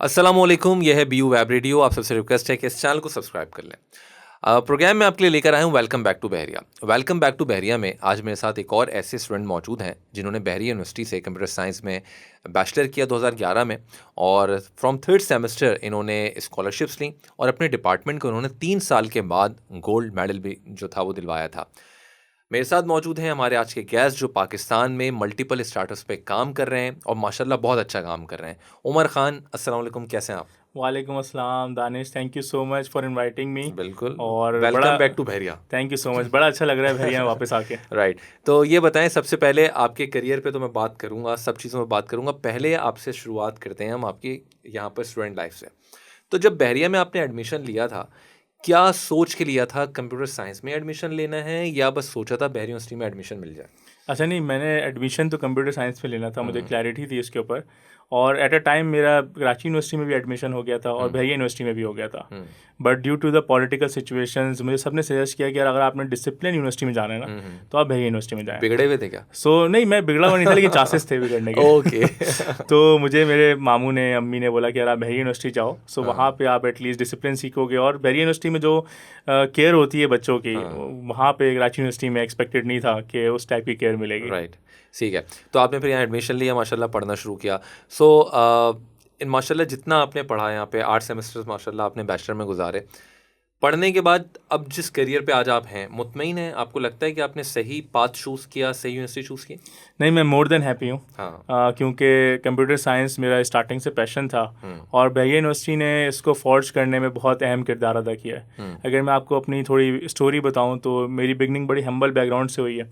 अस्सलामुअलैकुम, यह है बीयू वेब रेडियो। आप सबसे रिक्वेस्ट है कि इस चैनल को सब्सक्राइब कर लें। प्रोग्राम में आपके लिए लेकर आया हूँ welcome back to Bahariya. Welcome back to Bahariya में आज मेरे साथ एक और ऐसे स्टूडेंट मौजूद हैं जिन्होंने बहरिया यूनिवर्सिटी से कंप्यूटर साइंस में बैचलर किया 2011 में, और फ्रॉम थर्ड सेमेस्टर इन्होंने स्कॉलरशिप्स ली और अपने डिपार्टमेंट को इन्होंने 3 साल के बाद गोल्ड मेडल भी जो था वो दिलवाया था। मेरे साथ मौजूद हैं हमारे आज के गेस्ट जो पाकिस्तान में मल्टीपल स्टार्टअप्स पे काम कर रहे हैं और माशाल्लाह बहुत अच्छा काम कर रहे हैं। उमर खान, अस्सलाम वालेकुम, कैसे हैं आप? वालेकुम अस्सलाम Danish, thank you so much for inviting me. बिल्कुल, और welcome back to Bahria. Thank you so much, बड़ा अच्छा लग रहा है बहरिया में वापस आके। राइट, तो ये बताएं, सबसे पहले आपके करियर पे तो मैं बात करूंगा, सब चीज़ों में बात करूंगा, पहले आपसे शुरुआत करते हैं हम आपकी यहाँ पर स्टूडेंट लाइफ से। तो जब बहरिया में आपने एडमिशन लिया था, क्या सोच के लिया था कंप्यूटर साइंस में एडमिशन लेना है या बस सोचा था बहरिया यूनिवर्सिटी में एडमिशन मिल जाए? अच्छा नहीं, मैंने एडमिशन तो कंप्यूटर साइंस में लेना था, मुझे क्लैरिटी थी इसके ऊपर। और एट अ टाइम मेरा कराची यूनिवर्सिटी में भी एडमिशन हो गया था और बहरिया यूनिवर्सिटी में भी हो गया था। But due to the political situations मुझे सबने सजेस्ट किया कि यार अगर आपने डिसिप्लिन यूनिवर्सिटी में जाना है ना तो आप बहरिया यूनिवर्सिटी में जाएं। बिगड़े हुए थे क्या? नहीं, मैं बिगड़ा हुआ नहीं था, लेकिन चांसेस थे बिगड़ने के। ओके। तो मुझे मेरे मामू ने, अम्मी ने बोला कि यार आप बहरिया यूनिवर्सिटी जाओ, वहाँ पे आप एटलीस्ट डिसिप्लिन सीखोगे। और बहरिया यूनिवर्सिटी में जो केयर होती है बच्चों की, वहाँ पे कराची यूनिवर्सिटी में एक्सपेक्टेड नहीं था कि उस टाइप की केयर मिलेगी। राइट, ठीक है। तो आपने फिर यहाँ एडमिशन लिया, माशाल्लाह पढ़ना शुरू किया। सो इन माशाल्लाह जितना आपने पढ़ा यहाँ पे 8 सेमेस्टर्स माशाल्लाह आपने बैचलर में गुजारे। पढ़ने के बाद अब जिस करियर पे आज आप हैं, मुतमईन हैं? आपको लगता है कि आपने सही पाथ चूज़ किया, सही यूनिवर्सिटी चूज़ की? नहीं, मैं मोर देन हैप्पी हूँ। हाँ। क्योंकि कंप्यूटर साइंस मेरा स्टार्टिंग से पैशन था और बहरिया यूनिवर्सिटी ने इसको फॉर्ज करने में बहुत अहम किरदार अदा किया है। अगर मैं आपको अपनी थोड़ी स्टोरी बताऊँ तो मेरी बिगनिंग बड़ी हम्बल बैकग्राउंड से हुई है।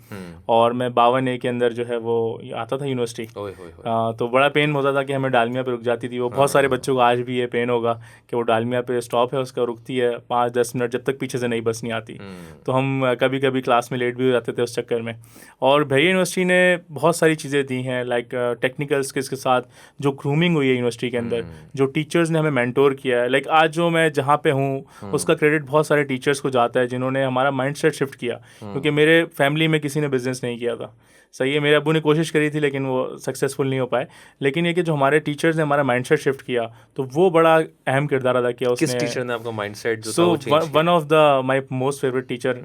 और मैं 52A के अंदर जो है वो आता था यूनिवर्सिटी। तो बड़ा पेन होता था कि हमें डालमिया पे रुक जाती थी वो। बहुत सारे बच्चों को आज भी ये पेन होगा कि वो डालमिया पे स्टॉप है उसका, रुकती है 5-10 मिनट जब तक पीछे से नई बस नहीं आती। तो हम कभी कभी क्लास में लेट भी हो जाते थे उस चक्कर में। और बहरिया यूनिवर्सिटी ने बहुत सारी चीज़ें दी हैं, लाइक टेक्निकल स्किल्स के साथ जो ग्रूमिंग हुई है यूनिवर्सिटी के अंदर, जो टीचर्स ने हमें मेंटोर किया है। लाइक आज जो मैं जहाँ पे हूँ उसका क्रेडिट बहुत सारे टीचर्स को जाता है जिन्होंने हमारा माइंडसेट शिफ्ट किया। क्योंकि मेरे फैमिली में किसी ने बिजनेस नहीं किया था। सही है, मेरे अब्बू ने कोशिश करी थी लेकिन वो सक्सेसफुल नहीं हो पाए। लेकिन ये कि जो हमारे टीचर्स ने हमारा माइंडसेट शिफ्ट किया, तो वो बड़ा अहम किरदार अदा किया उसने। किस टीचर ने आपका माइंडसेट जो था सो वो चेंज किया? One of the my most favourite teacher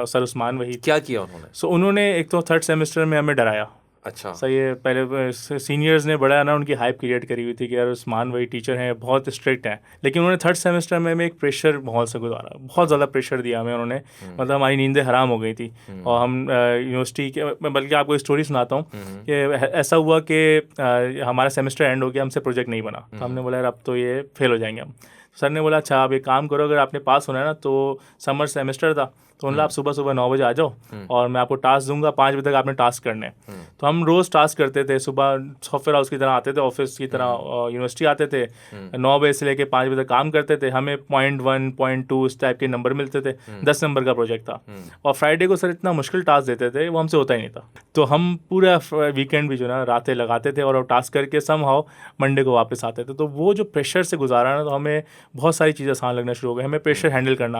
sir Usman Waheed. क्या किया उन्होंने? उन्होंने एक तो थर्ड सेमेस्टर में हमें डराया। अच्छा। सही है, पहले सीनियर्स ने बड़ा ना उनकी हाइप क्रिएट करी हुई थी कि यार उस्मान वही टीचर हैं, बहुत स्ट्रिक्ट हैं। लेकिन उन्होंने थर्ड सेमेस्टर में हमें एक प्रेशर माहौल से गुजारा, बहुत ज़्यादा प्रेशर दिया हमें उन्होंने। मतलब हमारी नींदें हराम हो गई थी। और हम यूनिवर्सिटी के, मैं बल्कि आपको स्टोरी सुनाता हूँ कि ऐसा हुआ कि हमारा सेमेस्टर एंड हो गया, हमसे प्रोजेक्ट नहीं बना। तो हमने बोला यार अब तो ये फेल हो जाएंगे हम। सर ने बोला अच्छा आप एक काम करो, अगर आपने पास होना है ना, तो समर सेमेस्टर था तो उन्होंने आप सुबह सुबह 9 बजे आ जाओ और मैं आपको टास्क दूंगा, 5 बजे तक आपने टास्क करने हैं। तो हम रोज़ टास्क करते थे, सुबह सॉफ्टवेयर हाउस की तरह आते थे, ऑफिस की तरह यूनिवर्सिटी आते थे, 9 बजे से लेके 5 बजे तक काम करते थे। हमें 0.1 0.2 इस टाइप के नंबर मिलते थे। 10 नंबर का प्रोजेक्ट था। और फ्राइडे को सर इतना मुश्किल टास्क देते थे, वो हमसे होता ही नहीं था। तो हम पूरा वीकेंड भी जो ना रातें लगाते थे और टास्क करके समहाउ मंडे को वापस आते थे। तो वो जो प्रेशर से गुजारा ना, तो हमें बहुत सारी चीज़ें आसान लगना शुरू हो गई। हमें प्रेशर हैंडल करना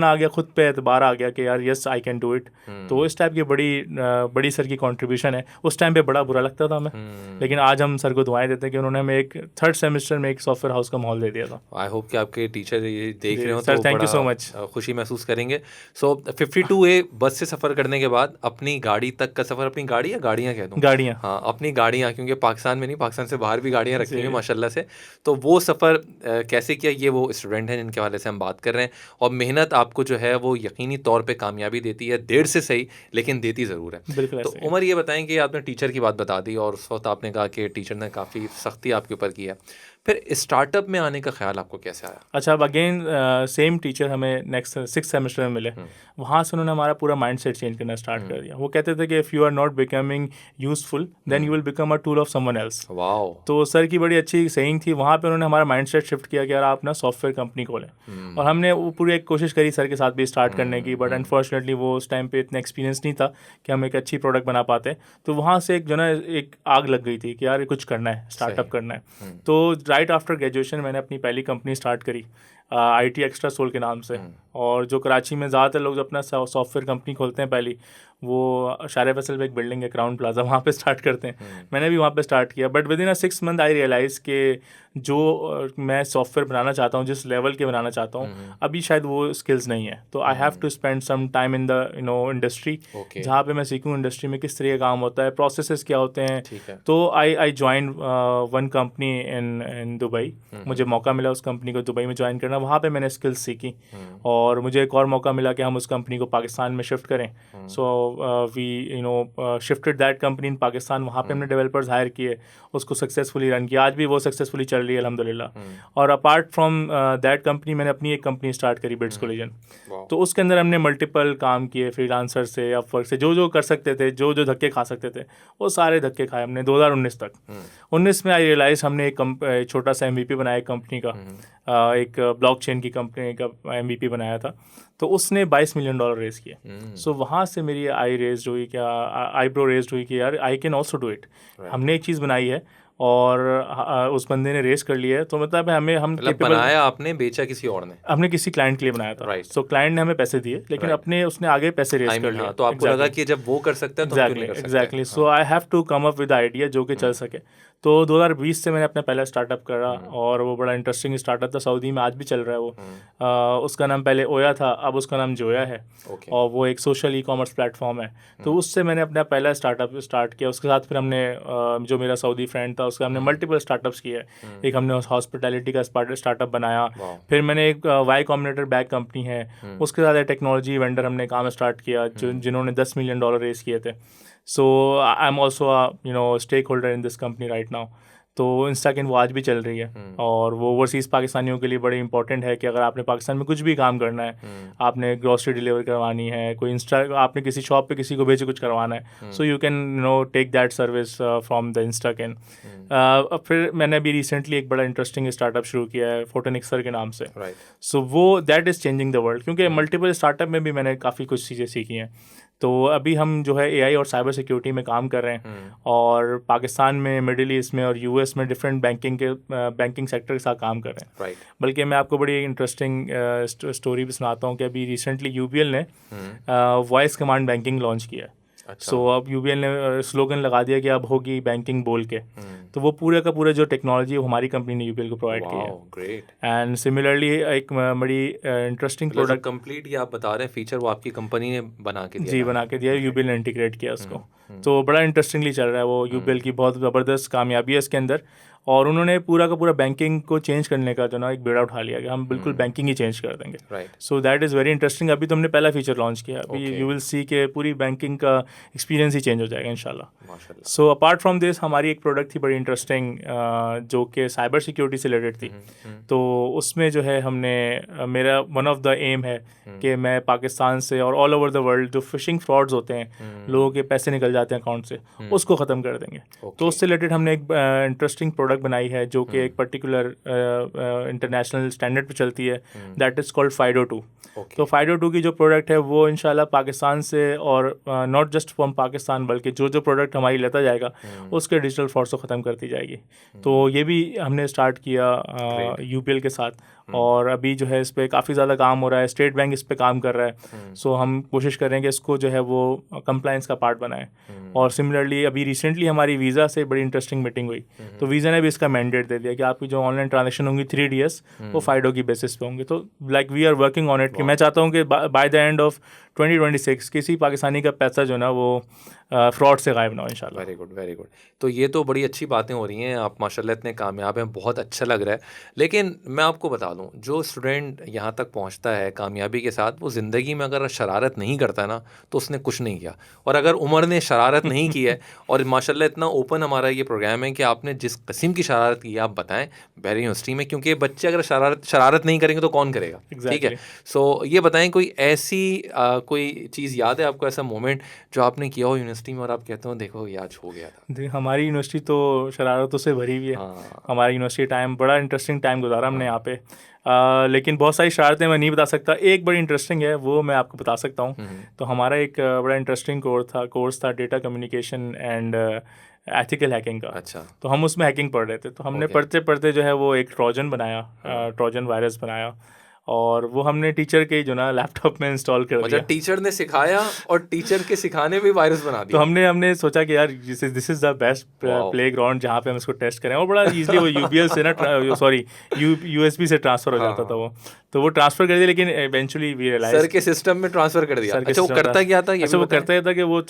आ गया, खुद पे एतबार आ गया कि यार yes I can do it. तो इस टाइप की बड़ी सर की कंट्रीब्यूशन है। उस टाइम पे बड़ा बुरा लगता था हमें, लेकिन आज हम सर को दुआएं देते हैं कि उन्होंने हमें एक थर्ड सेमेस्टर में एक सॉफ्टवेयर हाउस का माहौल दे दिया था। आई होप कि आपके टीचर ये देख रहे हो सर, तो थैंक यू सो बड़ा मच। खुशी महसूस करेंगे। सो 52A बस से सफ़र करने के बाद अपनी गाड़ी तक का सफ़र, अपनी गाड़ी या गाड़ियाँ कह दूँ? गाड़ियाँ। हाँ, अपनी गाड़ियाँ, क्योंकि पाकिस्तान में नहीं, पाकिस्तान से बाहर भी गाड़ियाँ रखी हुई हैं माशाल्लाह से। तो वो सफ़र कैसे किया, ये वो स्टूडेंट हैं जिनके हवाले से हम बात कर रहे हैं। और मेहनत आपको जो है वो यकीनी तौर पे कामयाबी देती है, देर से सही लेकिन देती ज़रूर है। बिल्कुल तो ऐसे ही। उमर, ये बताएं कि आपने टीचर की बात बता दी और उस वक्त आपने कहा कि टीचर ने काफ़ी सख्ती आपके ऊपर की है, फिर स्टार्टअप में आने का ख्याल आपको कैसे आया? अच्छा, अब अगेन सेम टीचर हमें नेक्स्ट 6 सेमेस्टर में मिले। वहाँ से उन्होंने हमारा पूरा माइंडसेट चेंज करना स्टार्ट कर दिया। वो कहते थे कि if you are not becoming useful then you will become a tool of someone else. Wow. तो सर की बड़ी अच्छी सेइंग थी। वहाँ पे उन्होंने हमारा माइंडसेट शिफ्ट किया कि यार आप ना सॉफ्टवेयर कंपनी खोलें। और हमने वो पूरी एक कोशिश करी सर के साथ भी स्टार्ट करने की, बट अनफॉर्चुनेटली वो उस टाइम पे इतना एक्सपीरियंस नहीं था कि हम एक अच्छी प्रोडक्ट बना पाते। तो वहाँ से एक जो ना एक आग लग गई थी कि यार ये कुछ करना है, स्टार्टअप करना है। तो राइट आफ्टर ग्रेजुएशन मैंने अपनी पहली कंपनी स्टार्ट करी IT एक्स्ट्रा सोल के नाम से। और जो कराची में ज़्यादातर लोग जो अपना सॉफ्टवेयर कंपनी खोलते हैं पहली, वो शारे फैसल पे एक बिल्डिंग है क्राउन प्लाजा, वहाँ पे स्टार्ट करते हैं। मैंने भी वहाँ पे स्टार्ट किया, but with in a 6 month I realize के जो मैं सॉफ्टवेयर बनाना चाहता हूँ, जिस लेवल के बनाना चाहता हूँ, अभी शायद वो स्किल्स नहीं है। तो I have to spend some time in the industry, जहाँ पे मैं सीखूँ इंडस्ट्री में किस तरह का काम होता है, प्रोसेसेस क्या होते हैं। तो I join one company in Dubai. मुझे मौका मिला उस कंपनी को दुबई में ज्वाइन करना, वहाँ पे मैंने स्किल्स सीखी। और मुझे एक और मौका मिला कि हम उस कंपनी को पाकिस्तान में शिफ्ट करें। So we shifted that company in Pakistan. वहाँ पे हमने डेवलपर्स हायर किए, उसको सक्सेसफुली रन किया। आज भी वो सक्सेसफुली चल रही है अल्हम्दुलिल्लाह। और अपार्ट फ्रॉम दैट कंपनी मैंने अपनी एक कंपनी स्टार्ट करी, बिट्स कोलिजन। तो उसके अंदर हमने मल्टीपल काम किए, फ्रीलांसर से, अपवर्क से, जो कर सकते थे, जो धक्के खा सकते थे, वो सारे धक्के खाए हमने 2019 तक। 19 में आई रियलाइज़ हमने एक छोटा सा MVP बनाया कंपनी का, एक ब्लॉकचेन की कंपनी का MVP बनाया था। तो उसने $22 मिलियन रेज किए। सो वहाँ से मेरी आईब्रो रेज हुई कि यार I can also do it. हमने एक चीज़ बनाई है और उस बंदे ने रेस कर लिया है, तो मतलब हम बनाया आपने, बेचा किसी और ने? हमने किसी क्लाइंट के लिए बनाया था। सो क्लाइंट ने हमें पैसे दिए, लेकिन उसने आगे पैसे रेस कर लिया। तो आपको लगा कि जब वो कर सकता है तो हम क्यों नहीं कर सकते? Exactly. So I have to come up with idea जो कि चल सके। तो 2020 से मैंने अपना पहला स्टार्टअप करा, और वो बड़ा इंटरेस्टिंग स्टार्टअप था, सऊदी में आज भी चल रहा है वो। उसका नाम पहले ओया था, अब उसका नाम जोया है। और वो एक सोशल ई-कॉमर्स प्लेटफॉर्म है। तो उससे मैंने अपना पहला स्टार्टअप स्टार्ट किया। उसके साथ फिर हमने जो मेरा सऊदी फ्रेंड था, उसका हमने मल्टीपल स्टार्टअप्स किए। एक हमने हॉस्पिटैलिटी का स्टार्टअप बनाया। फिर मैंने एक वाई कॉम्बिनेटर बैग कंपनी है, उसके साथ टेक्नोलॉजी वेंडर हमने काम स्टार्ट किया, जिन्होंने $10 मिलियन रेस किए थे। So I am also stakeholder in this company right now. तो इंस्टाकिन वो आज भी चल रही है, और वो ओवरसीज़ पाकिस्तानियों के लिए बड़ी इंपॉर्टेंट है कि अगर आपने पाकिस्तान में कुछ भी काम करना है, आपने ग्रॉसरी डिलीवर करवानी है, आपने किसी शॉप पे किसी को भेजे कुछ करवाना है, so you can take that service from the Instakin. फिर मैंने अभी रिसेंटली एक बड़ा इंटरेस्टिंग स्टार्टअप शुरू किया है फोटोनिक्सर के नाम से। सो वो that is changing the world, क्योंकि मल्टीपल स्टार्टअप में भी मैंने काफ़ी कुछ चीज़ें सीखी हैं। तो अभी हम जो है AI और साइबर सिक्योरिटी में काम कर रहे हैं, और पाकिस्तान में, मिडिल ईस्ट में और US में डिफरेंट बैंकिंग सेक्टर के साथ काम कर रहे हैं। बल्कि मैं आपको बड़ी इंटरेस्टिंग स्टोरी भी सुनाता हूँ कि अभी रिसेंटली UBL ने वॉइस कमांड बैंकिंग लॉन्च किया है। सो अब UBL ने स्लोगन लगा दिया कि अब होगी बैंकिंग बोल के। तो वो पूरे का पूरा जो टेक्नोलॉजी है वो हमारी कंपनी ने UBL को प्रोवाइड किया है। ग्रेट। एंड सिमिलरली एक बड़ी इंटरेस्टिंग प्रोडक्ट कंप्लीट, ये आप बता रहे हैं फीचर, वो आपकी कंपनी ने बना के दिया? जी, बना के दिया, UBL ने इंटीग्रेट किया उसको। तो बड़ा इंटरेस्टिंगली चल रहा है वो। UBL की बहुत ज़बरदस्त कामयाबी है इसके अंदर, और उन्होंने पूरा का पूरा बैंकिंग को चेंज करने का जो ना एक बेड़ा उठा लिया कि हम बिल्कुल बैंकिंग ही चेंज कर देंगे। So that is very interesting. अभी तो हमने पहला फीचर लॉन्च किया, अभी यू विल सी के पूरी बैंकिंग का एक्सपीरियंस ही चेंज हो जाएगा इंशाल्लाह। सो अपार्ट फ्रॉम दिस हमारी एक प्रोडक्ट थी बड़ी इंटरेस्टिंग, जो कि साइबर सिक्योरिटी से रिलेटेड थी। तो उसमें जो है हमने मेरा वन ऑफ द एम है कि मैं पाकिस्तान से और ऑल ओवर द वर्ल्ड जो फिशिंग फ्रॉड्स होते हैं, लोगों के पैसे निकल जाते हैं अकाउंट से, उसको ख़त्म कर देंगे। तो उससे रिलेटेड हमने एक इंटरेस्टिंग प्रोडक्ट बनाई है जो कि एक पर्टिकुलर इंटरनेशनल स्टैंडर्ड पे चलती है, दैट इज़ कॉल्ड FIDO2। तो FIDO2 की जो प्रोडक्ट है वो इंशाल्लाह पाकिस्तान से, और नॉट जस्ट फ्रॉम पाकिस्तान, बल्कि जो प्रोडक्ट हमारी लेता जाएगा उसके डिजिटल फ्रॉड को ख़त्म करती जाएगी। तो ये भी हमने स्टार्ट किया UBL के साथ, और अभी जो है इस पर काफ़ी ज़्यादा काम हो रहा है। स्टेट बैंक इस पर काम कर रहा है। सो हम कोशिश करेंगे इसको जो है वो कंप्लाइंस का पार्ट बनाए। और सिमिलरली अभी रिसेंटली हमारी वीज़ा से बड़ी इंटरेस्टिंग मीटिंग हुई, तो वीज़ा ने भी इसका मैंडेट दे दिया कि आपकी जो ऑनलाइन ट्रांजेक्शन होंगी 3DS वो FIDO की बेसिस पे होंगे। तो like we are working on it कि मैं चाहता हूँ कि बाय द एंड ऑफ 2026 किसी पाकिस्तानी का पैसा जो ना वो फ्रॉड से गायब ना हो इंशाल्लाह। Very good, very good. तो ये तो बड़ी अच्छी बातें हो रही हैं, आप माशाल्लाह इतने कामयाब हैं, बहुत अच्छा लग रहा है। लेकिन मैं आपको बता दूं, जो स्टूडेंट यहाँ तक पहुँचता है कामयाबी के साथ, वो ज़िंदगी में अगर शरारत नहीं करता ना तो उसने कुछ नहीं किया। और अगर उमर ने शरारत नहीं की है, और माशाल्लाह इतना ओपन हमारा ये प्रोग्राम है कि आपने जिस किस्म की शरारत की आप बताएं बहरिया यूनिवर्सिटी में, क्योंकि बच्चे अगर शरारत नहीं करेंगे तो कौन करेगा? ठीक है। सो ये बताएं, कोई ऐसी कोई चीज़ याद है आपको, ऐसा मोमेंट जो आपने किया हो यूनिवर्सिटी में और आप कहते हो देखो ये आज हो गया था? हमारी यूनिवर्सिटी तो शरारतों से भरी हुई है। हमारी यूनिवर्सिटी टाइम बड़ा इंटरेस्टिंग टाइम गुजारा हमने यहाँ पे, लेकिन बहुत सारी शरारतें मैं नहीं बता सकता। एक बड़ी इंटरेस्टिंग है, वो मैं आपको बता सकता हूँ। तो हमारा एक बड़ा इंटरेस्टिंग कोर्स था data communication and ethical hacking का। अच्छा। तो हम उसमें हैकिंग पढ़ रहे थे, तो हमने Okay. पढ़ते पढ़ते जो है वो एक ट्रोजन बनाया, ट्रोजन वायरस बनाया, और वो हमने टीचर के जो ना लैपटॉप में इंस्टॉल कर दिया। मतलब टीचर ने सिखाया और टीचर के सिखाने में वायरस बना तो दिया। हमने सोचा कि यार this is the best Wow. Play ground जहाँ पे हम इसको टेस्ट करें, और बड़ा इजीली वो यूबीएल से ना सॉरी यूएसबी से ट्रांसफर हो हाँ, जाता था हाँ। वो, तो वो ट्रांसफर कर दिया, लेकिन इवेंचुअली वी सर रियलाइज के सिस्टम में ट्रांसफर कर दिया। सर के अच्छा, वो सिस्टम करता क्या था ये अच्छा भी वो बताएं? करता ये था कि वो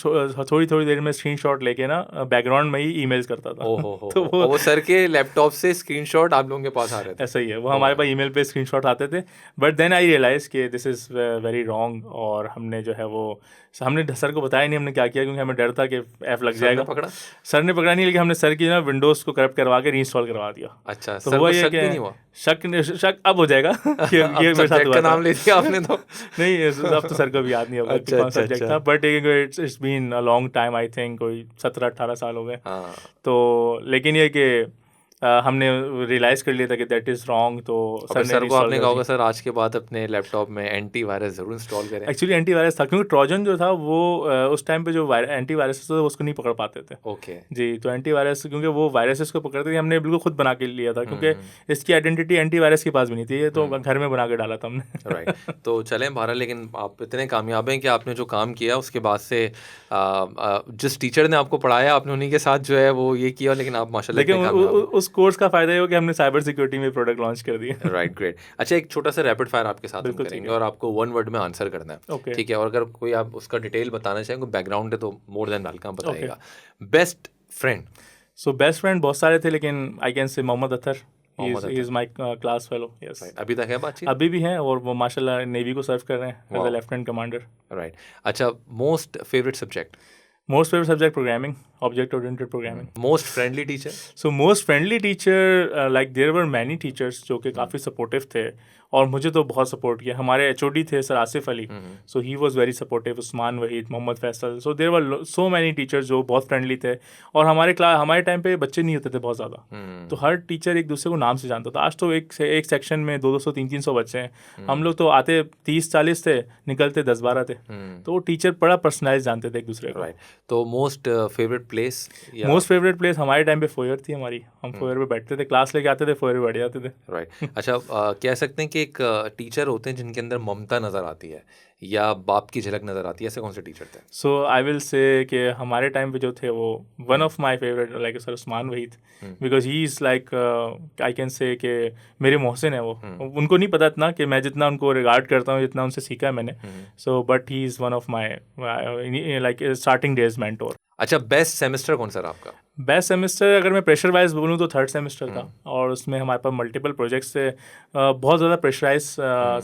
थोड़ी थोड़ी देर में स्क्रीनशॉट लेके ना बैकग्राउंड में ही ईमेल्स करता था। ओहो हो तो और वो सर के लैपटॉप से स्क्रीनशॉट आप लोगों के पास आ रहे थे। ऐसा ही है, वो हमारे पास ईमेल पे स्क्रीनशॉट आते थे। बट देन आई रियलाइज कि दिस इज़ वेरी रॉन्ग, और हमने जो है वो हमने सर को बताया नहीं हमने क्या किया, क्योंकि हमें डर था कि ऐप लग सर ने जाएगा। पकड़ा? सर ने पकड़ा नहीं, लेकिन हमने सर की ना विंडोज़ को करप्ट करवा के रीइंस्टॉल करवा दिया। अच्छा, तो सर हुआ को ये शक कि भी नहीं हुआ? शक अब हो जाएगा कि अब ये मेरे साथ सब्जेक्ट हुआ का था। नाम ले दिया आपने तो। नहीं, अब तो सर को भी याद नहीं होगा कि अच्छा, कौन अच्छा, सब्जेक्ट अच्छा। था, but it's been a long time, I think कोई 17-18 साल हो गए। हाँ। तो लेकिन ये कि हमने रियलाइज़ कर लिया था कि दैट इज़ रॉन्ग, तो और सर फिर ने सर को रीइंस्टॉल आपने कर कहा दी। होगा सर आज के बाद अपने लैपटॉप में एंटीवायरस जरूर इंस्टॉल करें। एक्चुअली एंटीवायरस था, क्योंकि ट्रोजन जो था वो उस टाइम पे जो एंटीवायरस था उसको नहीं पकड़ पाते थे। ओके। जी, तो एंटीवायरस क्योंकि वो वायरसेस को पकड़ते थे, हमने बिल्कुल खुद बना के लिया था, क्योंकि हम्म। इसकी आइडेंटिटी एंटीवायरस के पास भी नहीं थी, ये तो घर में बना के डाला था हमने। राइट। तो चलें बहरहाल, लेकिन आप इतने कामयाब हैं कि आपने जो काम किया उसके बाद से जिस टीचर ने आपको पढ़ाया आपने उन्हीं के साथ जो है वो ये किया, लेकिन आप माशाल्लाह लेकिन इतने कामयाब हैं। उस कोर्स का फ़ायदा ये हो कि हमने साइबर सिक्योरिटी में प्रोडक्ट लॉन्च कर दिए। Right, great. अच्छा, एक छोटा सा रैपिड फायर आपके साथ हम बिल्कुल ठीक करेंगे है। और आपको वन वर्ड में आंसर करना है। ओके ठीक है, और अगर कोई आप उसका डिटेल बताना चाहें, कोई बैकग्राउंड है तो मोर देन वेलकम ओके। बताइएगा। Best friend? So best friend बहुत सारे थे, लेकिन I can say Mohammad Atar, he Mohammad is Atar. My class fellow. Yes, right, अभी तक है बातचीत? अभी भी हैं, और वो माशाल्लाह नेवी को सर्व कर रहे हैं एज वाह। A lieutenant commander. राइट। अच्छा, most favourite subject? Most favourite subject programming, object oriented programming. Most friendly teacher? So most friendly teacher, like there were many teachers जो कि काफ़ी सपोर्टिव थे, और मुझे तो बहुत सपोर्ट किया। हमारे एचओडी थे sir Asif Ali, so he was very supportive, Usman Waheed, Mohammad Faisal, so there were so many teachers जो बहुत फ्रेंडली थे। और हमारे टाइम पे बच्चे नहीं होते थे बहुत ज़्यादा, तो हर टीचर एक दूसरे को नाम से जानता था। आज तो एक सेक्शन में 200, 300 बच्चे हैं, हम लोग तो आते 30-40 थे, निकलते 10-12 थे, तो वो टीचर बड़ा पर्सनलाइज जानते थे एक दूसरे को। राइट। तो most favourite place? Most favourite place हमारे टाइम पे फोयर थी हमारी, हम फोयर पे बैठते थे, क्लास लेके आते थे, फोयर पे बैठ जाते थे। राइट। अच्छा, कह सकते हैं कि एक टीचर होते हैं जिनके अंदर ममता नज़र आती है या बाप की झलक नज़र आती है, ऐसे कौन से टीचर थे? सो आई विल से कि हमारे टाइम पे जो थे वो one of my favourite like sir Usman Waheed, because he is like I can से कि मेरे मोहसिन है वो। उनको नहीं पता इतना कि मैं जितना उनको रिगार्ड करता हूँ, जितना उनसे सीखा है मैंने, so but he is one of my like starting days mentor. अच्छा, बेस्ट सेमेस्टर कौन सा रहा आपका? बेस्ट सेमेस्टर अगर मैं प्रेशर वाइज बोलूँ तो थर्ड सेमेस्टर था, और उसमें हमारे पास मल्टीपल प्रोजेक्ट्स थे, बहुत ज़्यादा प्रेशराइज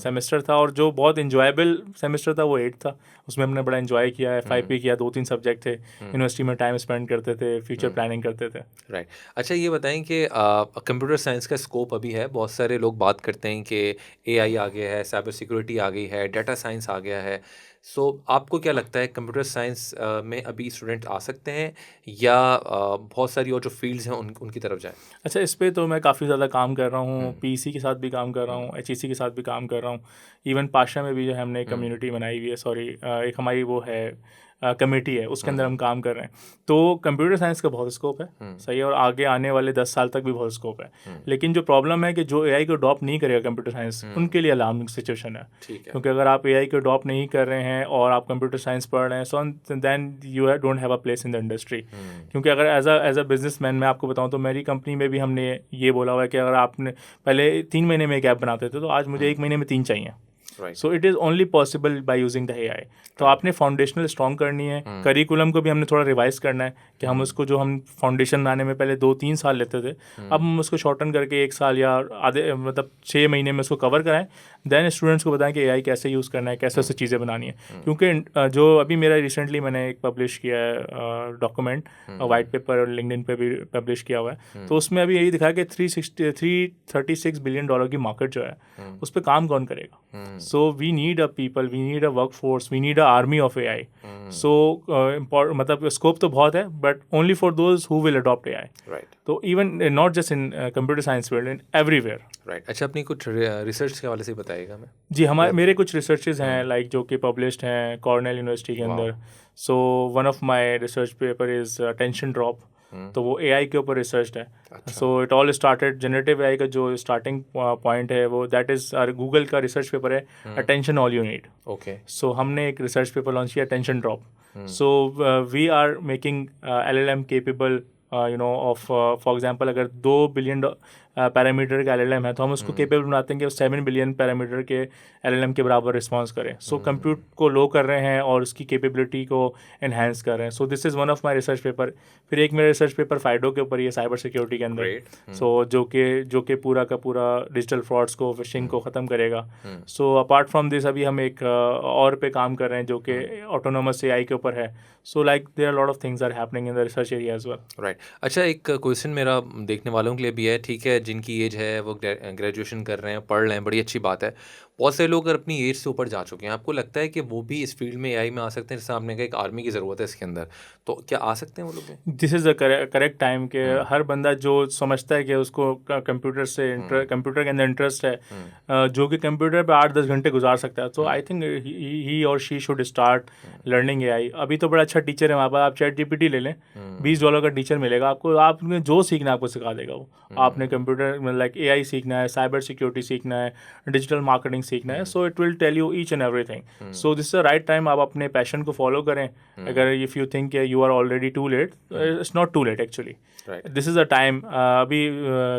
सेमेस्टर था, और जो बहुत इन्जॉयबल सेमेस्टर था वो 8 था। उसमें हमने बड़ा इन्जॉय किया, FIP किया, 2-3 सब्जेक्ट थे, यूनिवर्सिटी में टाइम स्पेंड करते थे, फ्यूचर प्लानिंग करते थे। राइट। अच्छा, ये बताएं कि कंप्यूटर साइंस का स्कोप अभी है, बहुत सारे लोग बात करते हैं कि AI आ गया है, साइबर सिक्योरिटी आ गई है, डाटा साइंस आ गया है। सो आपको क्या लगता है कंप्यूटर साइंस में अभी स्टूडेंट आ सकते हैं या बहुत सारी और जो फील्ड्स हैं उनकी तरफ जाएं? अच्छा, इस पे तो मैं काफ़ी ज़्यादा काम कर रहा हूँ, PEC के साथ भी काम कर रहा हूँ, HEC के साथ भी काम कर रहा हूँ, इवन पाशा में भी जो है हमने कम्युनिटी बनाई हुई है, सॉरी एक हमारी वो है कमेटी है, उसके अंदर हम काम कर रहे हैं। तो कंप्यूटर साइंस का बहुत स्कोप है, सही है, और आगे आने वाले 10 साल तक भी बहुत स्कोप है। लेकिन जो प्रॉब्लम है कि जो AI को अडॉप्ट नहीं करेगा कंप्यूटर साइंस, उनके लिए अलार्मिंग सिचुएशन है। ठीक है। क्योंकि अगर आप AI को अडॉप्ट नहीं कर रहे हैं और आप कंप्यूटर साइंस पढ़ रहे हैं, so then you don't have a place in the industry. क्योंकि अगर एज अ बिजनेसमैन मैं आपको बताऊं तो मेरी कंपनी में भी हमने ये बोला हुआ है कि अगर आपने पहले 3 महीने में एक ऐप बनाते थे, तो आज मुझे 1 महीने में 3 चाहिए। So it is only possible by using the AI। तो आपने फाउंडेशनल स्ट्रॉन्ग करनी है, करिकुलम को भी हमने थोड़ा रिवाइज करना है कि हम उसको जो हम फाउंडेशन बनाने में पहले 2-3 साल लेते थे, अब हम उसको शॉर्टन करके 1 साल या आधे मतलब 6 महीने में उसको कवर कराएं। देन स्टूडेंट्स को बताएं कि AI कैसे यूज़ करना है, कैसे उससे चीज़ें बनानी है। क्योंकि जो अभी मेरा रिसेंटली मैंने एक पब्लिश किया है डॉक्यूमेंट, वाइट पेपर लिंक्डइन पे भी पब्लिश किया हुआ है, तो उसमें अभी यही दिखा कि $336 बिलियन की मार्केट जो है उस पर काम कौन करेगा। So we need a people, we need a workforce, we need a army of AI. So मतलब स्कोप तो बहुत है, but only for those who will adopt AI. Right. तो even not just in computer science world, in everywhere. Right. अच्छा, अपनी कुछ research के हवाले से बताइएगा हमें। जी, मेरे कुछ रिसर्चेज हैं लाइक जो कि पब्लिश्ड हैं कॉर्नेल यूनिवर्सिटी के अंदर। So one of my research paper is attention drop. तो वो एआई के ऊपर रिसर्च है। अच्छा। So it all started generative AI का जो स्टार्टिंग पॉइंट है वो दैट इज़ गूगल का रिसर्च पेपर है attention all you need. Okay. So हमने एक रिसर्च पेपर लॉन्च किया attention drop. So we are making LLM capable of for example अगर 2 बिलियन पैरामीटर का LLM है तो हम उसको केपेबल बनाते हैं कि 7 बिलियन पैरामीटर के LLM के बराबर रिस्पॉन्स करें। सो कंप्यूट को लो कर रहे हैं और उसकी कैपेबिलिटी को एनहेंस कर रहे हैं। So this is one of my research paper. फिर एक मेरा रिसर्च पेपर फाइडो के ऊपर ही है, साइबर सिक्योरिटी के अंदर। सो जो कि पूरा का पूरा डिजिटल फ्रॉड्स को, फिशिंग को ख़त्म करेगा। सो अपार्ट फ्रॉम दिस अभी हम एक और पे काम कर रहे हैं जो कि ऑटोनोमस AI के ऊपर है। So like there are lot of things are happening in the research area as well. Right. अच्छा, एक क्वेश्चन मेरा देखने वालों के लिए भी है, ठीक है, जिनकी एज है वो ग्रेजुएशन कर रहे हैं, पढ़ रहे हैं, बड़ी अच्छी बात है। बहुत से लोग अगर अपनी एज से ऊपर जा चुके हैं, आपको लगता है कि वो भी इस फील्ड में AI में आ सकते हैं? जैसे आपने कहा एक आर्मी की ज़रूरत है इसके अंदर, तो क्या आ सकते हैं वो लोग भी? This is the correct time के हर बंदा जो समझता है कि उसको कंप्यूटर के अंदर इंटरेस्ट है, जो कि कंप्यूटर पे 8-10 घंटे गुजार सकता है, तो आई थिंक ही और she should start learning AI। अभी तो बड़ा अच्छा टीचर है वहाँ पर, आप ChatGPT ले लें, $20 का टीचर मिलेगा आपको, आपने जो सीखना है आपको सिखा देगा वो। आपने कंप्यूटर में लाइक AI सीखना है, साइबर सिक्योरिटी सीखना है, डिजिटल मार्केटिंग सीखना है, so it will tell you each and everything. So this is the right time, आप अपने पैशन को फॉलो करें। अगर if you think you are already too late, it's not too late actually. This is the time. अभी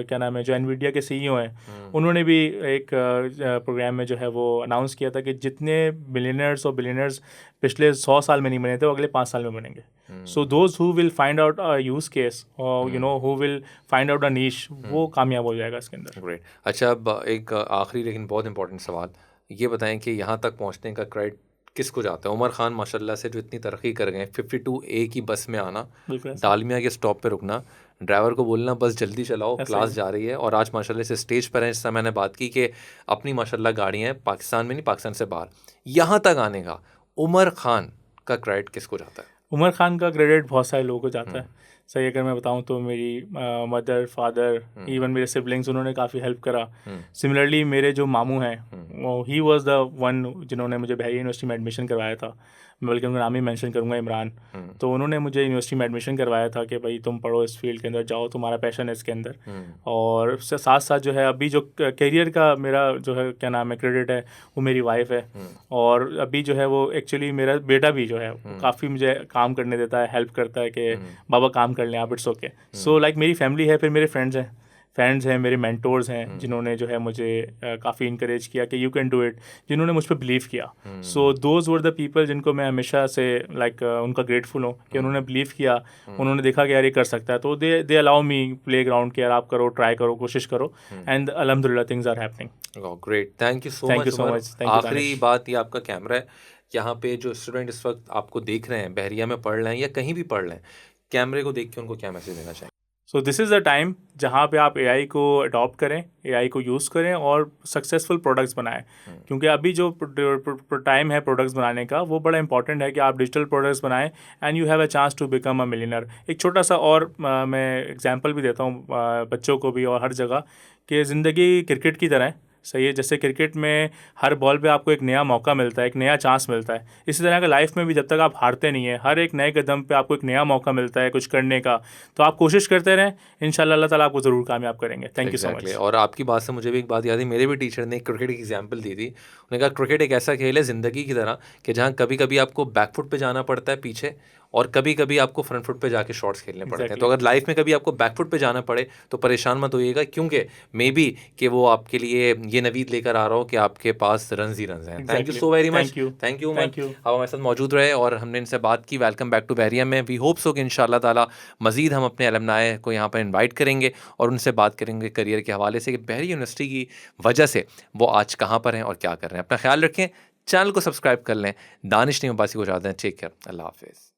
क्या नाम है, जो NVIDIA के CEO हैं, उन्होंने भी एक प्रोग्राम में जो है वो अनाउंस किया था कि जितने मिलियनर्स और बिलियनर्स पिछले 100 साल में नहीं बने थे वो अगले 5 साल में बनेंगे। So those who will find out a use case और who will find out a niche, वो कामयाब हो जाएगा इसके अंदर। ग्रेट। अच्छा, अब एक आखिरी लेकिन बहुत इंपॉर्टेंट सवाल, ये बताएं कि यहाँ तक पहुँचने का क्रेडिट किसको जाता है? उमर खान माशाल्लाह से जो इतनी तरक्की कर गए, 52A की बस में आना, डालमिया के स्टॉप पे रुकना, ड्राइवर को बोलना बस जल्दी चलाओ, क्लास जा रही है, और आज माशाल्लाह से स्टेज पर हैं। जिससे मैंने बात की कि अपनी माशाल्लाह गाड़ियाँ हैं, पाकिस्तान में नहीं, पाकिस्तान से बाहर, यहाँ तक आने का उमर खान का क्रेडिट किसको जाता है? उमर खान का क्रेडिट बहुत सारे लोगों को जाता है। सही अगर मैं बताऊं तो मेरी मदर, फादर, इवन मेरे सिबलिंग्स, उन्होंने काफ़ी हेल्प करा। सिमिलरली मेरे जो मामू हैं, वो ही वाज द वन जिन्होंने मुझे बहरिया यूनिवर्सिटी में एडमिशन करवाया था। मैं बल्कि उनका नाम ही मेंशन करूंगा, इमरान। तो उन्होंने मुझे यूनिवर्सिटी में एडमिशन करवाया था कि भाई तुम पढ़ो, इस फील्ड के अंदर जाओ, तुम्हारा पैशन है इसके अंदर। और उससे साथ साथ जो है अभी जो करियर का मेरा जो है क्या नाम है क्रेडिट है, वो मेरी वाइफ है। और अभी जो है वो एक्चुअली मेरा बेटा भी जो है काफ़ी मुझे काम करने देता है, हेल्प करता है कि बाबा काम कर लें आप, इट्स ओके। सो लाइक मेरी फैमिली है, फिर मेरे फ्रेंड्स हैं, मेरे मेंटोर्स हैं जिन्होंने जो है मुझे काफ़ी इंकरेज किया कि यू कैन डू इट, जिन्होंने मुझ पर बिलीव किया। So those were the people जिनको मैं हमेशा से लाइक उनका ग्रेटफुल हूँ कि उन्होंने बिलीव किया, उन्होंने देखा कि यार ये कर सकता है, तो they allow me play ground कि यार आप करो, ट्राई करो, कोशिश करो, एंड अल्हम्दुलिल्लाह things are happening. Great, thank you so Thank you much so Umar. much. Thank you, आखिरी दानिश। बात, ये आपका कैमरा है, यहाँ पे जो स्टूडेंट इस वक्त आपको देख रहे हैं, बहरिया में पढ़ रहे हैं या कहीं भी पढ़ रहे हैं, कैमरे को देख के उनको क्या मैसेज देना चाहिए? So this is the time जहाँ पे आप AI को अडॉप्ट करें, AI को यूज़ करें और सक्सेसफुल प्रोडक्ट्स बनाएं। क्योंकि अभी जो टाइम है प्रोडक्ट्स बनाने का, वो बड़ा इंपॉर्टेंट है कि आप डिजिटल प्रोडक्ट्स बनाएं and you have a chance to become a millionaire. एक छोटा सा और मैं एग्जांपल भी देता हूँ बच्चों को भी और हर जगह, कि ज़िंदगी क्रिकेट की तरह है। सही है, जैसे क्रिकेट में हर बॉल पे आपको एक नया मौका मिलता है, एक नया चांस मिलता है, इसी तरह का लाइफ में भी जब तक आप हारते नहीं है, हर एक नए कदम पे आपको एक नया मौका मिलता है कुछ करने का, तो आप कोशिश करते रहें, इंशाल्लाह अल्लाह ताला आपको ज़रूर कामयाब करेंगे। Thank you so much. और आपकी बात से मुझे भी एक बात याद है, मेरे भी टीचर ने क्रिकेट की एग्जाम्पल दी थी। उन्होंने कहा क्रिकेट एक ऐसा खेल है ज़िंदगी की तरह कि जहाँ कभी कभी आपको बैकफुट पे जाना पड़ता है पीछे, और कभी कभी आपको फ्रंट फुट पे जाके शॉट्स खेलने पड़ते हैं। तो अगर लाइफ में कभी आपको बैकफुट पे जाना पड़े तो परेशान मत होइएगा, क्योंकि मे बी कि वो आपके लिए ये नवीद लेकर आ रहा हो कि आपके पास रन्स ही रन्स हैं। Thank you so very much. Thank you. आप हमारे साथ मौजूद रहे और हमने इनसे बात की। वेलकम बैक टू बहरिया में। वी होप सो कि इंशाल्लाह ताला मज़ीद हम अपने अलमनाए को यहाँ पर इन्वाइट करेंगे और उनसे बात करेंगे करियर के हवाले से कि बहरिया यूनिवर्सिटी की वजह से वो आज कहाँ पर हैं और क्या कर रहे हैं। अपना ख्याल रखें, चैनल को सब्सक्राइब कर लें। दानिश नहीं मुबासी को जाते हैं। टेक केयर, अल्लाह हाफिज़।